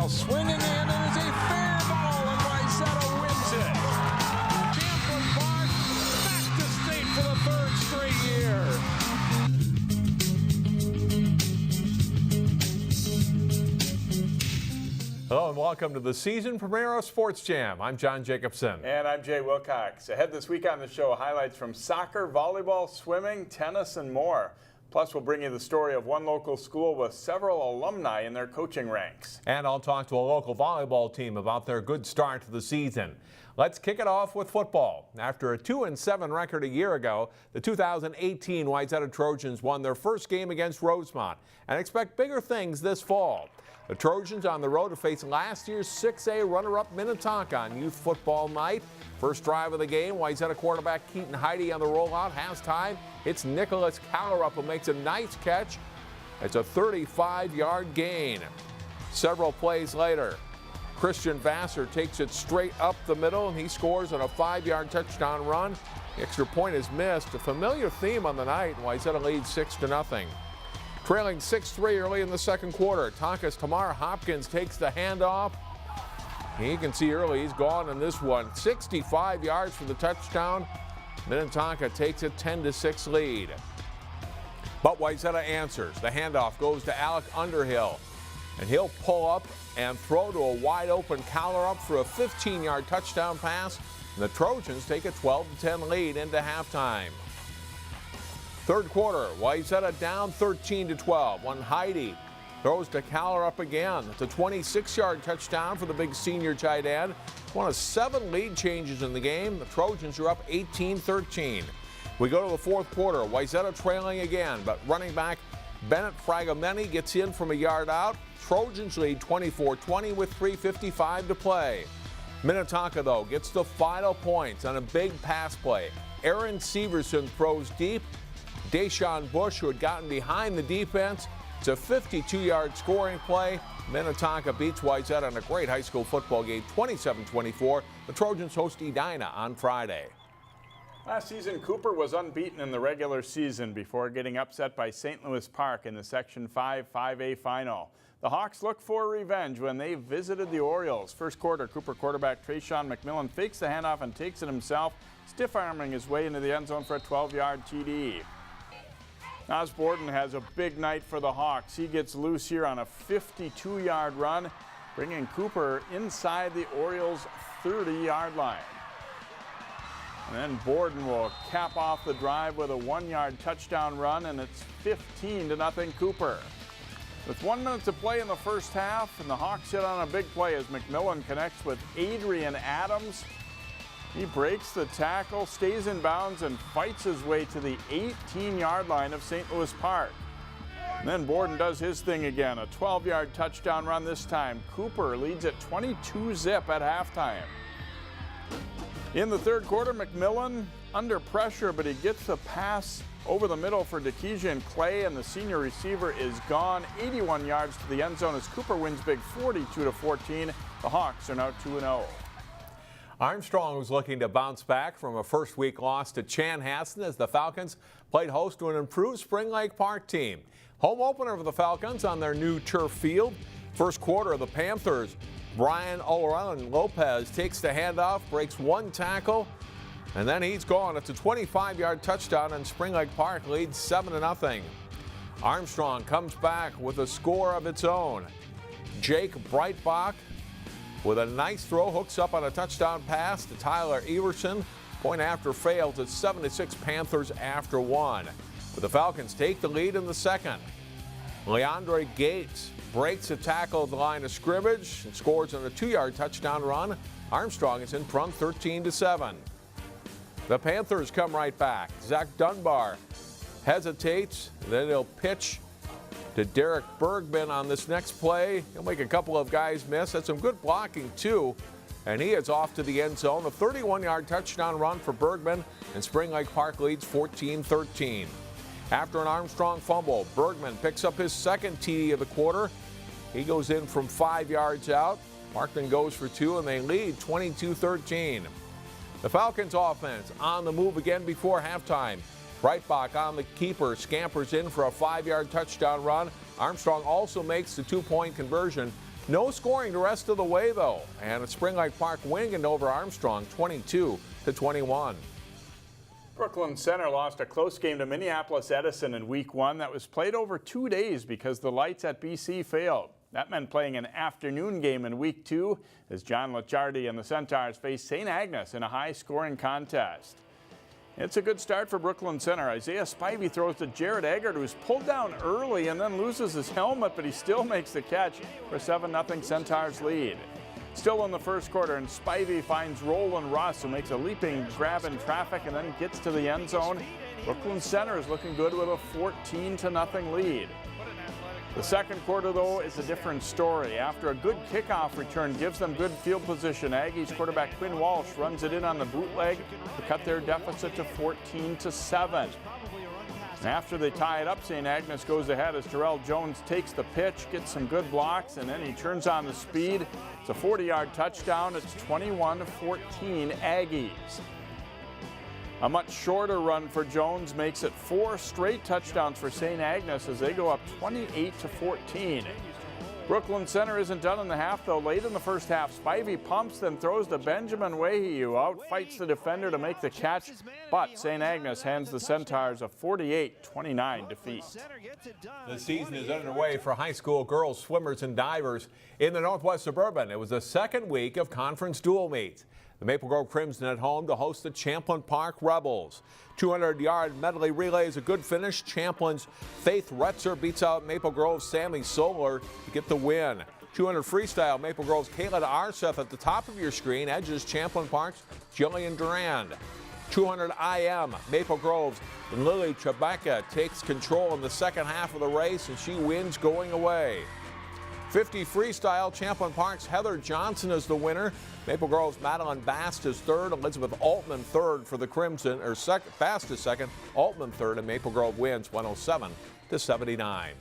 ball swinging in, and it's a fair ball, and Wayzata wins it. Tampa Park back to state for the third straight year. Hello and welcome to the season premiere of Sports Jam. I'm John Jacobson. And I'm Jay Wilcox. Ahead this week on the show, highlights from soccer, volleyball, swimming, tennis, and more. Plus, we'll bring you the story of one local school with several alumni in their coaching ranks. And I'll talk to a local volleyball team about their good start to the season. Let's kick it off with football. After a 2-7 record a year ago, the 2018 Wayzata Trojans won their first game against Rosemont and expect bigger things this fall. The Trojans on the road to face last year's 6A runner-up Minnetonka on youth football night. First drive of the game, Wayzata quarterback Keaton Heidi on the rollout. Halftime, it's Nicholas Callerup who makes a nice catch. It's a 35-yard gain. Several plays later, Christian Vassar takes it straight up the middle, and he scores on a 5-yard touchdown run. The extra point is missed. A familiar theme on the night. Wayzata leads 6-0. Trailing 6-3 early in the second quarter, Tonka's Tamar Hopkins takes the handoff. You can see early he's gone in this one. 65 yards for the touchdown. Minnetonka takes a 10-6 lead. But Wayzata answers. The handoff goes to Alec Underhill, and he'll pull up and throw to a wide open Callerup for a 15-yard touchdown pass. And the Trojans take a 12-10 lead into halftime. Third quarter, Wayzata down 13-12. When Heidi throws to Callerup again. It's a 26-yard touchdown for the big senior tight end. One of 7 lead changes in the game. The Trojans are up 18-13. We go to the fourth quarter. Wayzata trailing again, but running back Bennett Fragomeni gets in from a yard out. Trojans lead 24-20 with 3:55 to play. Minnetonka, though, gets the final points on a big pass play. Aaron Severson throws deep. Deshaun Bush, who had gotten behind the defense. It's a 52-yard scoring play. Minnetonka beats Wayzata in a great high school football game, 27-24. The Trojans host Edina on Friday. Last season, Cooper was unbeaten in the regular season before getting upset by St. Louis Park in the Section 5 5A final. The Hawks look for revenge when they visited the Orioles. First quarter, Cooper quarterback Trayshawn McMillan fakes the handoff and takes it himself, stiff-arming his way into the end zone for a 12-yard TD. Osborne has a big night for the Hawks. He gets loose here on a 52-yard run, bringing Cooper inside the Orioles' 30-yard line. And then Borden will cap off the drive with a 1-yard touchdown run, and it's 15-0 Cooper. With 1 minute to play in the first half, and the Hawks hit on a big play as McMillan connects with Adrian Adams. He breaks the tackle, stays in bounds, and fights his way to the 18-yard line of St. Louis Park. And then Borden does his thing again, a 12-yard touchdown run this time. Cooper leads at 22-zip at halftime. In the third quarter, McMillan under pressure, but he gets the pass over the middle for DeKeisha Clay, and the senior receiver is gone. 81 yards to the end zone as Cooper wins big 42-14. The Hawks are now 2-0. Armstrong was looking to bounce back from a first-week loss to Chanhassen as the Falcons played host to an improved Spring Lake Park team. Home opener for the Falcons on their new turf field. First quarter, the Panthers' Brian O'Reilly Lopez takes the handoff, breaks 1 tackle, and then he's gone. It's a 25-yard touchdown, and Spring Lake Park leads 7-0. Armstrong comes back with a score of its own. Jake Breitbach, with a nice throw, hooks up on a touchdown pass to Tyler Everson. Point after fails. It's 7-6 Panthers after 1. But the Falcons take the lead in the second. Leandre Gates breaks a tackle at the line of scrimmage and scores on a 2-yard touchdown run. Armstrong is in front 13-7. The Panthers come right back. Zach Dunbar hesitates, then he'll pitch to Derek Bergman on this next play. He'll make a couple of guys miss. That's some good blocking, too. And he is off to the end zone. A 31-yard touchdown run for Bergman, and Spring Lake Park leads 14-13. After an Armstrong fumble, Bergman picks up his second TD of the quarter. He goes in from 5 yards out. Markman goes for 2, and they lead 22-13. The Falcons offense on the move again before halftime. Breitbach on the keeper, scampers in for a 5-yard touchdown run. Armstrong also makes the 2-point conversion. No scoring the rest of the way, though. And a Spring Lake Park win over Armstrong, 22-21. Brooklyn Center lost a close game to Minneapolis Edison in week 1 that was played over 2 days because the lights at BC failed. That meant playing an afternoon game in week 2 as John Licciardi and the Centaurs faced St. Agnes in a high-scoring contest. It's a good start for Brooklyn Center. Isaiah Spivey throws to Jared Eggert, who's pulled down early and then loses his helmet, but he still makes the catch for a 7-0 Centaurs lead. Still in the first quarter, and Spivey finds Roland Russ, who makes a leaping grab in traffic and then gets to the end zone. Brooklyn Center is looking good with a 14-0 lead. The second quarter, though, is a different story. After a good kickoff return gives them good field position, Aggies quarterback Quinn Walsh runs it in on the bootleg to cut their deficit to 14-7. And after they tie it up, St. Agnes goes ahead as Terrell Jones takes the pitch, gets some good blocks, and then he turns on the speed. It's a 40-yard touchdown. It's 21-14 Aggies. A much shorter run for Jones makes it 4 straight touchdowns for St. Agnes as they go up 28-14. Brooklyn Center isn't done in the half, though. Late in the first half, Spivey pumps, then throws to Benjamin Wahey, who outfights the defender to make the catch, but St. Agnes hands the Centaurs a 48-29 defeat. The season is underway for high school girls swimmers and divers in the Northwest Suburban. It was the second week of conference dual meets. The Maple Grove Crimson at home to host the Champlin Park Rebels. 200-yard medley relay is a good finish. Champlin's Faith Retzer beats out Maple Grove's Sammy Solar to get the win. 200 freestyle, Maple Grove's Kayla Arseth at the top of your screen edges Champlin Park's Jillian Durand. 200 IM, Maple Grove's Lily Trebecca takes control in the second half of the race, and she wins going away. 50 freestyle, Champlin Park's Heather Johnson is the winner. Maple Grove's Madeline Bast is third. Elizabeth Altman third for the Crimson, or Bast is second. Altman third, and Maple Grove wins 107-79.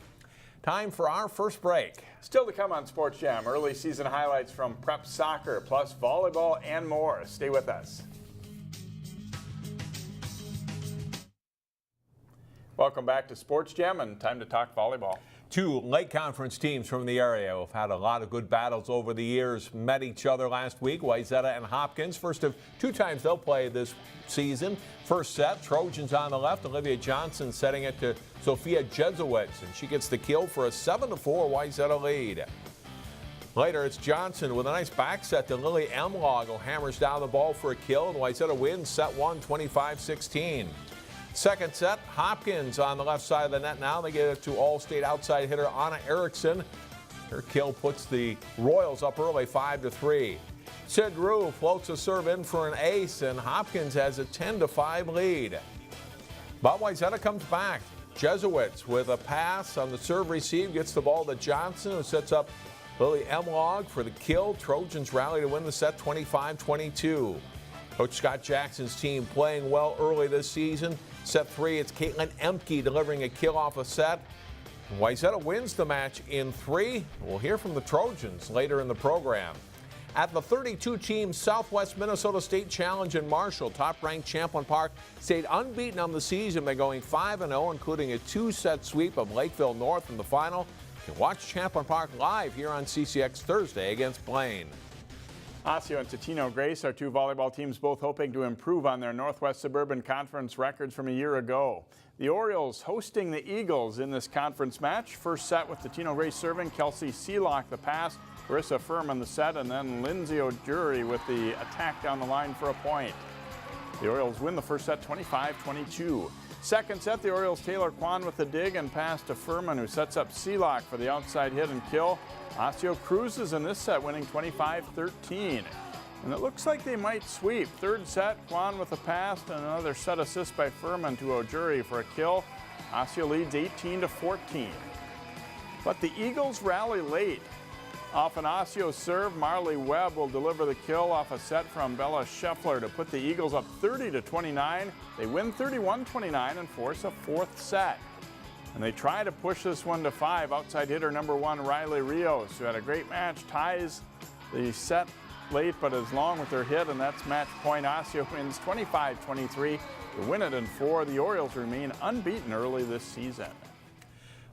Time for our first break. Still to come on Sports Jam, early season highlights from prep soccer, plus volleyball and more. Stay with us. Welcome back to Sports Jam, and time to talk volleyball. 2 Lake Conference teams from the area have had a lot of good battles over the years, met each other last week, Wayzata and Hopkins. First of 2 times they'll play this season. First set, Trojans on the left, Olivia Johnson setting it to Sophia Jesuits, and she gets the kill for a 7-4 Wayzata lead. Later, it's Johnson with a nice back set to Lily Emlong, who hammers down the ball for a kill, and Wayzata wins set 1, 25-16. Second set, Hopkins on the left side of the net now. They get it to All-State outside hitter Anna Erickson. Her kill puts the Royals up early 5-3. Sid Rue floats a serve in for an ace, and Hopkins has a 10-5 lead. But Wayzata comes back. Jesuits with a pass on the serve receive gets the ball to Johnson, who sets up Lily Emlong for the kill. Trojans rally to win the set 25-22. Coach Scott Jackson's team playing well early this season. Set 3, it's Caitlin Emke delivering a kill off a set. Wayzata wins the match in 3. We'll hear from the Trojans later in the program. At the 32-team Southwest Minnesota State Challenge in Marshall, top-ranked Champlin Park stayed unbeaten on the season by going 5-0, including a 2-set sweep of Lakeville North in the final. You can watch Champlin Park live here on CCX Thursday against Blaine. Osseo and Totino Grace are 2 volleyball teams, both hoping to improve on their Northwest Suburban Conference records from a year ago. The Orioles hosting the Eagles in this conference match. First set with Totino Grace serving, Kelsey Seelock the pass, Marissa Furman the set, and then Lindsay O'Jury with the attack down the line for a point. The Orioles win the first set 25-22. Second set, the Orioles Taylor Kwan with the dig and pass to Furman, who sets up Seelock for the outside hit and kill. Osseo cruises in this set, winning 25-13. And it looks like they might sweep. Third set, Kwan with a pass and another set assist by Furman to O'Jury for a kill. Osseo leads 18-14. But the Eagles rally late. Off an Osseo serve, Marley Webb will deliver the kill off a set from Bella Scheffler to put the Eagles up 30-29. They win 31-29 and force a 4th set. And they try to push this one to 5. Outside hitter number 1, Riley Rios, who had a great match, ties the set late but is long with her hit, and that's match point. Osseo wins 25-23 to win it in 4. The Orioles remain unbeaten early this season.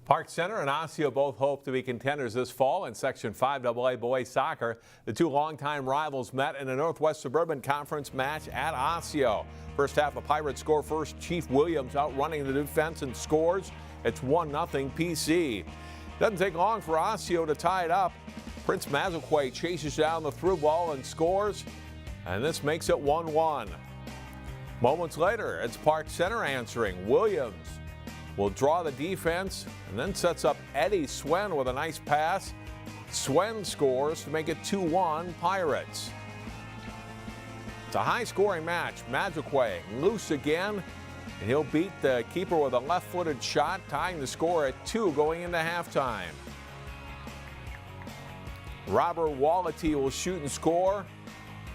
Park Center and Osseo both hope to be contenders this fall in Section 5AA boys soccer. The two longtime rivals met in a Northwest Suburban Conference match at Osseo. First half, the Pirates score first. Chief Williams outrunning the defense and scores. It's 1-0 PC. Doesn't take long for Osseo to tie it up. Prince Mazakwe chases down the through ball and scores, and this makes it 1-1. Moments later, it's Park Center answering. Williams will draw the defense and then sets up Eddie Swen with a nice pass. Swen scores to make it 2-1 Pirates. It's a high-scoring match. Mazakwe loose again, and he'll beat the keeper with a left-footed shot, tying the score at 2 going into halftime. Robert Wallity will shoot and score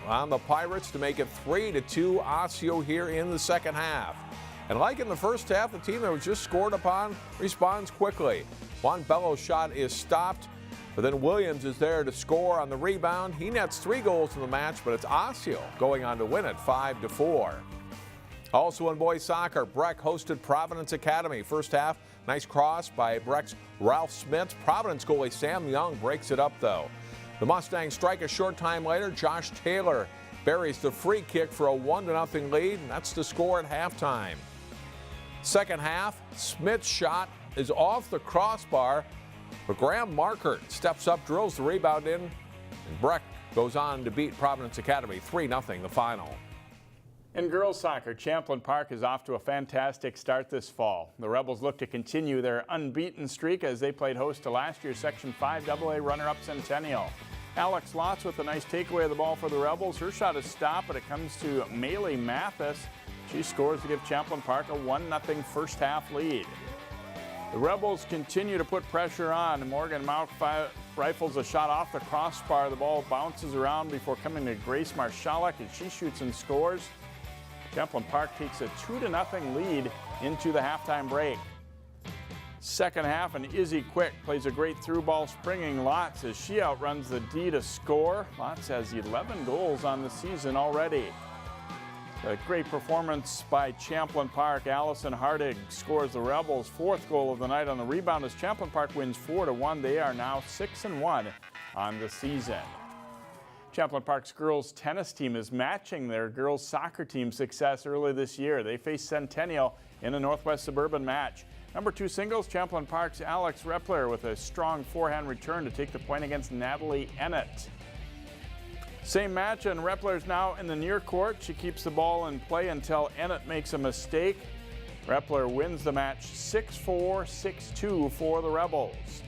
on the Pirates to make it 3-2 Osseo here in the second half. And like in the first half, the team that was just scored upon responds quickly. Juan Bello's shot is stopped, but then Williams is there to score on the rebound. He nets 3 goals in the match, but it's Osseo going on to win it 5-4. Also in boys soccer, Breck hosted Providence Academy. First half, nice cross by Breck's Ralph Smith. Providence goalie Sam Young breaks it up though. The Mustangs strike a short time later. Josh Taylor buries the free kick for a 1-0 lead, and that's the score at halftime. Second half, Smith's shot is off the crossbar, but Graham Markert steps up, drills the rebound in, and Breck goes on to beat Providence Academy 3-0 the final. In girls soccer, Champlin Park is off to a fantastic start this fall. The Rebels look to continue their unbeaten streak as they played host to last year's Section 5AA runner-up Centennial. Alex Lotz with a nice takeaway of the ball for the Rebels. Her shot is stopped, but it comes to Maylee Mathis. She scores to give Champlin Park a 1-0 first half lead. The Rebels continue to put pressure on, and Morgan Mount rifles a shot off the crossbar. The ball bounces around before coming to Grace Marshallek, and she shoots and scores. Champlin Park takes a 2-0 lead into the halftime break. Second half, and Izzy Quick plays a great through ball, springing Lotz as she outruns the D to score. Lotz has 11 goals on the season already. A great performance by Champlin Park. Allison Hardig scores the Rebels' 4th goal of the night on the rebound as Champlin Park wins 4-1. They are now 6-1 on the season. Champlin Park's girls tennis team is matching their girls soccer team's success early this year. They face Centennial in a Northwest Suburban match. Number 2 singles, Champlin Park's Alex Repler with a strong forehand return to take the point against Natalie Ennett. Same match, and Repler's now in the near court. She keeps the ball in play until Ennett makes a mistake. Repler wins the match 6-4, 6-2 for the Rebels.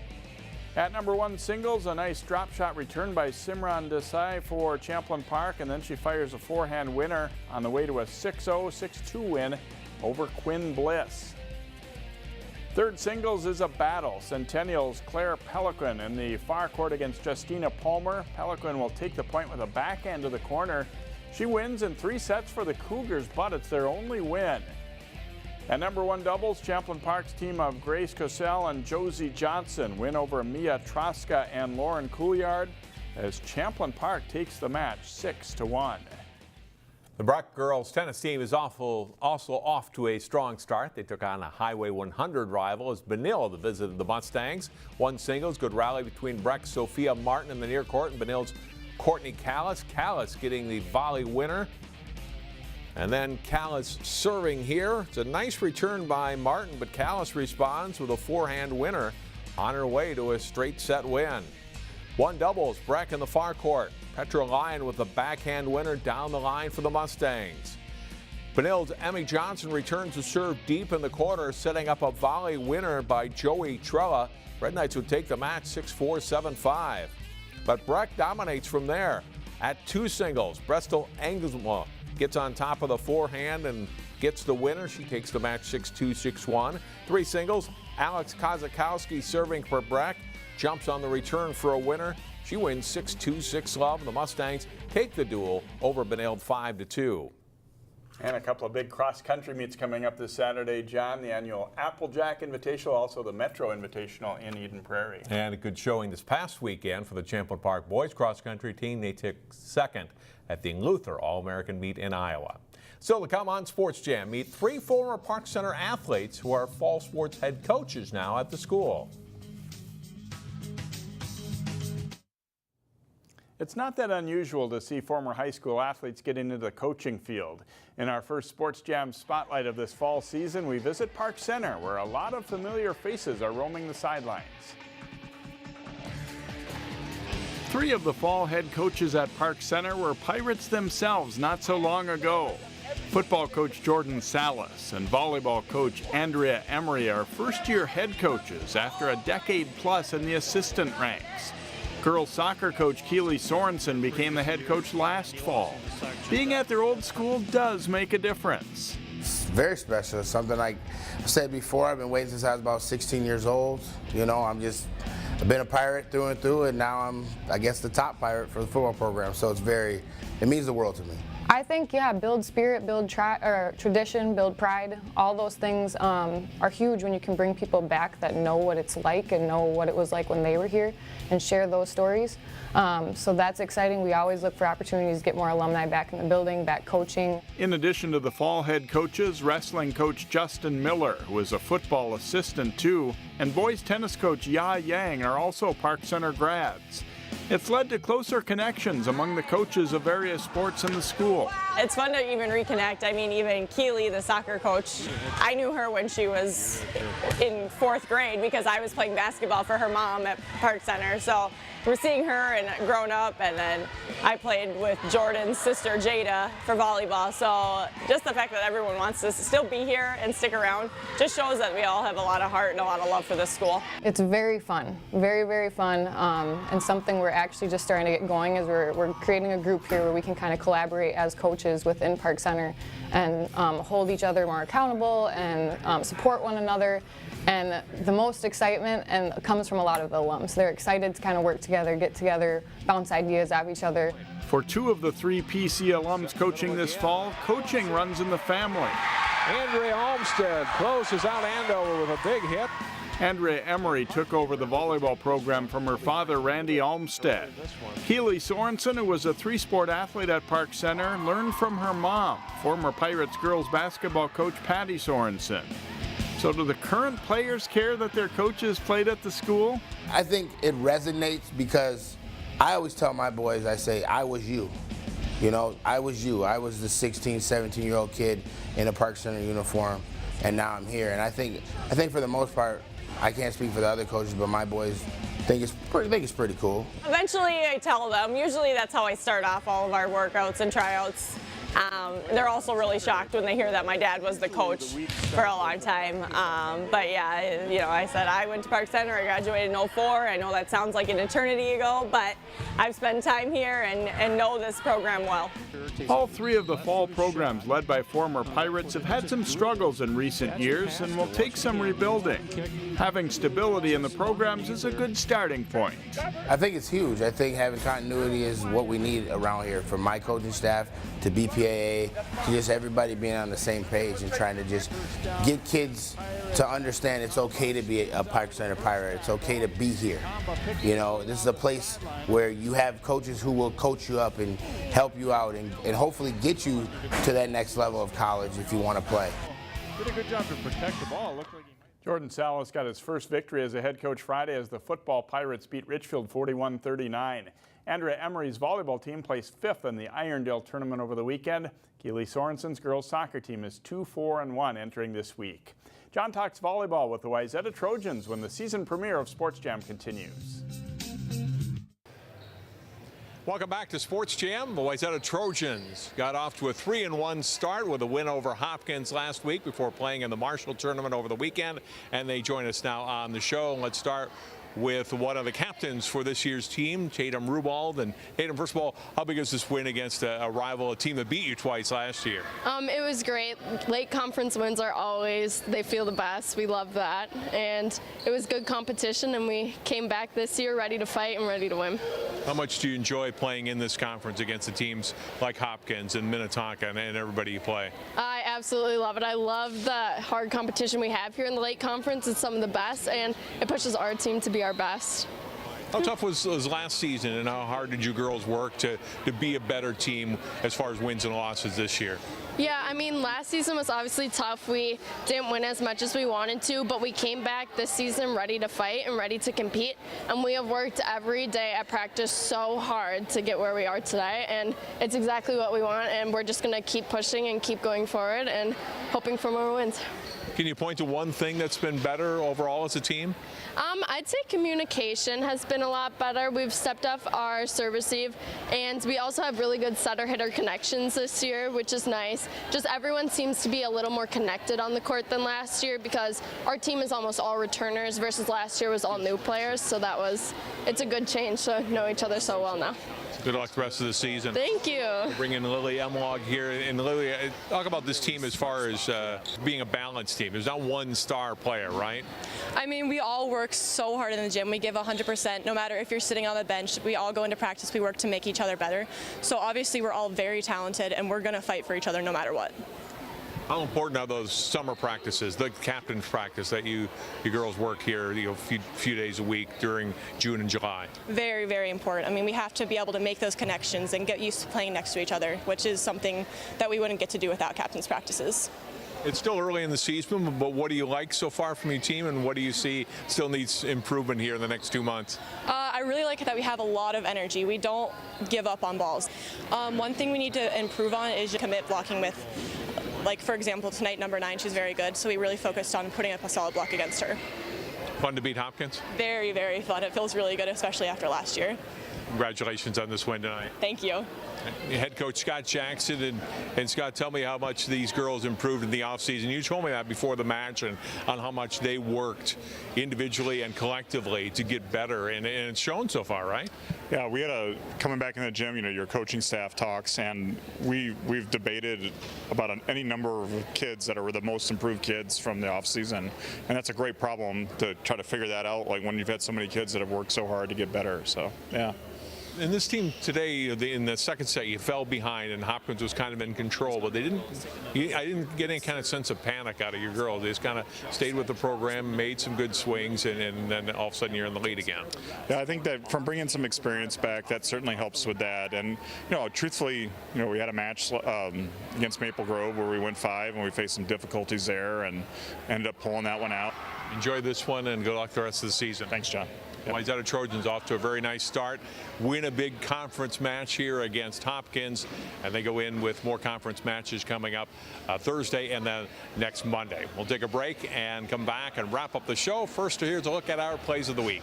At number 1 singles, a nice drop shot return by Simran Desai for Champlin Park, and then she fires a forehand winner on the way to a 6-0, 6-2 win over Quinn Bliss. Third singles is a battle. Centennial's Claire Pelican in the far court against Justina Palmer. Pelican will take the point with a backhand to the corner. She wins in 3 sets for the Cougars, but it's their only win. At number 1 doubles, Champlin Park's team of Grace Cosell and Josie Johnson win over Mia Troska and Lauren Couillard as Champlin Park takes the match 6-1. The Breck girls tennis team is also off to a strong start. They took on a Highway 100 rival as Benil visited the Mustangs. 1 singles, good rally between Breck's Sophia Martin in the near court and Benil's Courtney Callis. Callis getting the volley winner. And then Callis serving here. It's a nice return by Martin, but Callis responds with a forehand winner on her way to a straight set win. 1 doubles, Breck in the far court. Petra Lyon with the backhand winner down the line for the Mustangs. Benil's Emmy Johnson returns to serve deep in the corner, setting up a volley winner by Joey Trella. Red Knights would take the match 6-4, 7-5. But Breck dominates from there. At 2 singles, Bristol Engelsma gets on top of the forehand and gets the winner. She takes the match 6-2, 6-1. 3 singles, Alex Kozakowski serving for Breck, jumps on the return for a winner. She wins 6-2, 6-love. The Mustangs take the duel over Benilde 5-2. And a couple of big cross-country meets coming up this Saturday, John. The annual Applejack Invitational, also the Metro Invitational in Eden Prairie. And a good showing this past weekend for the Champlain Park boys cross-country team. They took second at the Luther All-American meet in Iowa. Still to come on Sports Jam, meet 3 former Park Center athletes who are fall sports head coaches now at the school. It's not that unusual to see former high school athletes get into the coaching field. In our first Sports Jam spotlight of this fall season, we visit Park Center, where a lot of familiar faces are roaming the sidelines. 3 of the fall head coaches at Park Center were Pirates themselves not so long ago. Football coach Jordan Sallis and volleyball coach Andrea Emery are first-year head coaches after a decade plus in the assistant ranks. Girls soccer coach Keelie Sorensen became the head coach last fall. Being at their old school does make a difference. It's very special. It's something like I said before, I've been waiting since I was about 16 years old. You know, I've been a Pirate through and through, and now I'm, I guess, the top Pirate for the football program. So it means the world to me. I think, yeah, build spirit, build tradition, build pride. All those things are huge when you can bring people back that know what it's like and know what it was like when they were here and share those stories. So that's exciting. We always look for opportunities to get more alumni back in the building, back coaching. In addition to the fall head coaches, wrestling coach Justin Miller, who is a football assistant too, and boys tennis coach Ya Yang are also Park Center grads. It's led to closer connections among the coaches of various sports in the school. It's fun to even reconnect. I mean, even Keelie, the soccer coach, I knew her when she was in 4th grade because I was playing basketball for her mom at Park Center. So we're seeing her and grown up, and then I played with Jordan's sister Jada for volleyball. So just the fact that everyone wants to still be here and stick around just shows that we all have a lot of heart and a lot of love for this school. It's very fun, very, very fun, and something we're actually just starting to get going is we're creating a group here where we can kind of collaborate as coaches within Park Center and hold each other more accountable and support one another. And the most excitement comes from a lot of the alums. They're excited to kind of work together, get together, bounce ideas off each other. For 2 of the 3 PC alums coaching this fall, coaching runs in the family. Andrea Olmstead closes out Andover with a big hit. Andrea Emery took over the volleyball program from her father, Randy Olmstead. Keelie Sorensen, who was a 3-sport athlete at Park Center, learned from her mom, former Pirates girls basketball coach Patty Sorensen. So do the current players care that their coaches played at the school? I think it resonates because I always tell my boys, I say, I was you. You know, I was you. I was the 16, 17-year-old kid in a Park Center uniform, and now I'm here. And I think for the most part, I can't speak for the other coaches, but my boys think it's pretty cool. Eventually I tell them. Usually that's how I start off all of our workouts and tryouts. They're also really shocked when they hear that my dad was the coach for a long time. But yeah, you know, I said I went to Park Center, I graduated in 04. I know that sounds like an eternity ago, but I've spent time here and know this program well. All 3 of the fall programs led by former Pirates have had some struggles in recent years and will take some rebuilding. Having stability in the programs is a good starting point. I think it's huge. I think having continuity is what we need around here, from my coaching staff to BPAA, to just everybody being on the same page and trying to just get kids to understand it's okay to be a Park Center Pirate. It's okay to be here. You know, this is a place where you have coaches who will coach you up and help you out and hopefully get you to that next level of college if you want to play. Did a good job to protect the ball. Jordan Sallis got his first victory as a head coach Friday as the football Pirates beat Richfield 41-39. Andrea Emery's volleyball team placed 5th in the Irondale tournament over the weekend. Keelie Sorensen's girls soccer team is 2-4-1 entering this week. John talks volleyball with the Wayzata Trojans when the season premiere of Sports Jam continues. Welcome back to Sports Jam. The Wayzata Trojans got off to a 3-1 start with a win over Hopkins last week before playing in the Marshall tournament over the weekend, and they join us now on the show. Let's start with one of the captains for this year's team, Tatum Rubald. And Tatum, first of all, how big is this win against a rival, a team that beat you twice last year? It was great. Late conference wins are always, they feel the best. We love that. And it was good competition, and we came back this year ready to fight and ready to win. How much do you enjoy playing in this conference against the teams like Hopkins and Minnetonka and everybody you play? I absolutely love it. I love the hard competition we have here in the late conference. It's some of the best, and it pushes our team to be our best. How tough was last season, and how hard did you girls work to be a better team as far as wins and losses this year? Yeah, I mean, last season was obviously tough. We didn't win as much as we wanted to, but we came back this season ready to fight and ready to compete. And we have worked every day at practice so hard to get where we are today. And it's exactly what we want. And we're just going to keep pushing and keep going forward and hoping for more wins. Can you point to one thing that's been better overall as a team? I'd say communication has been a lot better. We've stepped up our serve receive, and we also have really good setter-hitter connections this year, which is nice. Just everyone seems to be a little more connected on the court than last year, because our team is almost all returners versus last year was all new players. So it's a good change to know each other so well now. Good luck the rest of the season. Thank you. We'll bring in Lily Emlong here. And Lily, talk about this team as far as being a balanced team. There's not one star player, right? I mean, we all work so hard in the gym. We give 100%. No matter if you're sitting on the bench, we all go into practice. We work to make each other better. So obviously we're all very talented, and we're going to fight for each other no matter what. How important are those summer practices, the captain's practice that you girls work here, few days a week during June and July? Very, very important. I mean, we have to be able to make those connections and get used to playing next to each other, which is something that we wouldn't get to do without captain's practices. It's still early in the season, but what do you like so far from your team, and what do you see still needs improvement here in the next 2 months? I really like that we have a lot of energy. We don't give up on balls. One thing we need to improve on is commit blocking with, like, for example, tonight, number 9, she's very good, so we really focused on putting up a solid block against her. Fun to beat Hopkins? Very, very fun. It feels really good, especially after last year. Congratulations on this win tonight. Thank you. Head coach Scott Jackson, and Scott, tell me how much these girls improved in the offseason. You told me that before the match, and on how much they worked individually and collectively to get better, and it's shown so far, right? Yeah, we had coming back in the gym, your coaching staff talks, and we've debated about any number of kids that are the most improved kids from the offseason, and that's a great problem to try to figure that out, like when you've had so many kids that have worked so hard to get better, so yeah. In this team today, in the second set, you fell behind, and Hopkins was kind of in control, but I didn't get any kind of sense of panic out of your girls. They just kind of stayed with the program, made some good swings, and then all of a sudden you're in the lead again. Yeah, I think that from bringing some experience back, that certainly helps with that. And, truthfully, we had a match against Maple Grove where we went 5, and we faced some difficulties there and ended up pulling that one out. Enjoy this one, and good luck the rest of the season. Thanks, John. Wayzata Trojans off to a very nice start. Win a big conference match here against Hopkins, and they go in with more conference matches coming up Thursday and then next Monday. We'll take a break and come back and wrap up the show. First, here's a look at our plays of the week.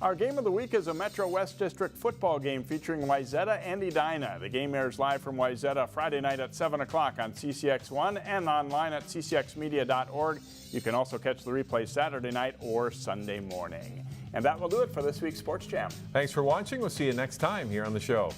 Our game of the week is a Metro West District football game featuring Wayzata and Edina. The game airs live from Wayzata Friday night at 7 o'clock on CCX1 and online at ccxmedia.org. You can also catch the replay Saturday night or Sunday morning. And that will do it for this week's Sports Jam. Thanks for watching. We'll see you next time here on the show.